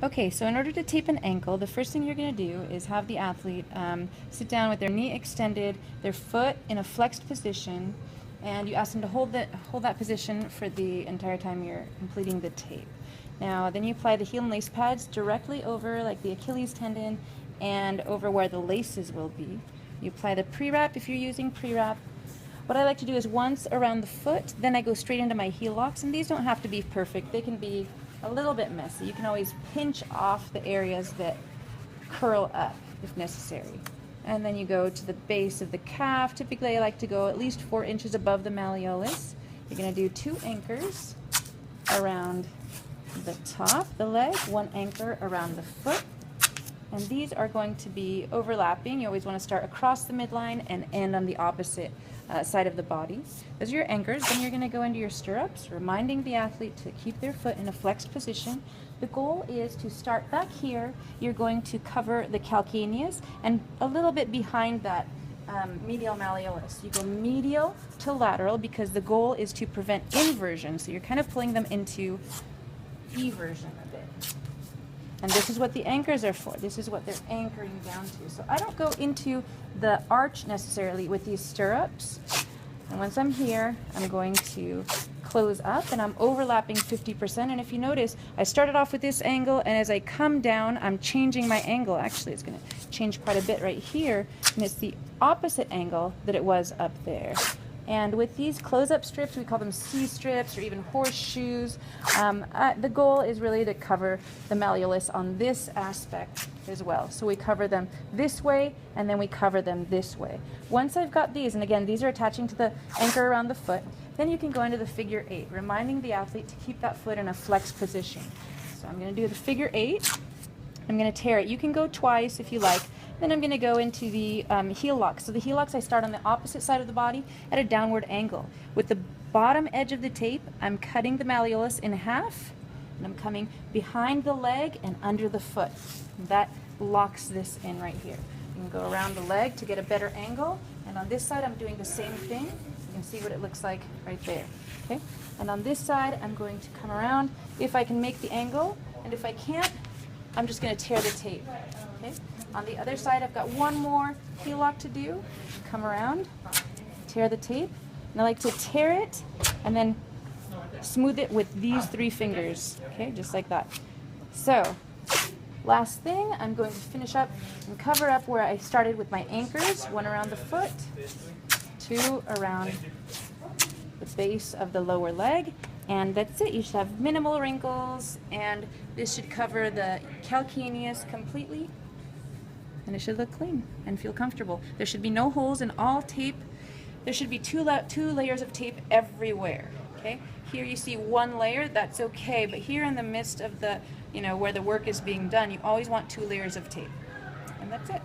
Okay, so in order to tape an ankle, the first thing you're going to do is have the athlete sit down with their knee extended, their foot in a flexed position, and you ask them to hold that position for the entire time you're completing the tape. Now, then you apply the heel and lace pads directly over like the Achilles tendon and over where the laces will be. You apply the pre-wrap if you're using pre-wrap. What I like to do is once around the foot, then I go straight into my heel locks, and these don't have to be perfect. They can be a little bit messy. You can always pinch off the areas that curl up if necessary. And then you go to the base of the calf. Typically I like to go at least 4 inches above the malleolus. You're going to do 2 anchors around the top, the leg, 1 anchor around the foot. And these are going to be overlapping. You always want to start across the midline and end on the opposite side of the body. Those are your anchors. Then you're going to go into your stirrups, reminding the athlete to keep their foot in a flexed position. The goal is to start back here. You're going to cover the calcaneus and a little bit behind that medial malleolus. You go medial to lateral because the goal is to prevent inversion. So you're kind of pulling them into eversion a bit. And this is what the anchors are for. This is what they're anchoring down to. So I don't go into the arch necessarily with these stirrups. And once I'm here, I'm going to close up and I'm overlapping 50%. And if you notice, I started off with this angle, and as I come down, I'm changing my angle. Actually, it's going to change quite a bit right here. And it's the opposite angle that it was up there. And with these close-up strips, we call them C-strips or even horseshoes. The goal is really to cover the malleolus on this aspect as well. So we cover them this way, and then we cover them this way. Once I've got these, and again, these are attaching to the anchor around the foot, then you can go into the figure 8, reminding the athlete to keep that foot in a flexed position. So I'm going to do the figure 8. I'm going to tear it. You can go twice if you like. Then I'm going to go into the heel locks. So the heel locks, I start on the opposite side of the body at a downward angle. With the bottom edge of the tape, I'm cutting the malleolus in half, and I'm coming behind the leg and under the foot. That locks this in right here. You can go around the leg to get a better angle, and on this side I'm doing the same thing. You can see what it looks like right there. Okay? And on this side I'm going to come around if I can make the angle, and if I can't, I'm just going to tear the tape. Okay? On the other side, I've got one more heel lock to do. Come around, tear the tape, and I like to tear it and then smooth it with these 3 fingers. Okay, just like that. So, last thing, I'm going to finish up and cover up where I started with my anchors. 1 around the foot, 2 around the base of the lower leg. And that's it. You should have minimal wrinkles, and this should cover the calcaneus completely, and it should look clean and feel comfortable. There should be no holes in all tape. There should be two layers of tape everywhere. Okay. Here you see 1 layer. That's okay, but here in the midst of the, where the work is being done, you always want 2 layers of tape, and that's it.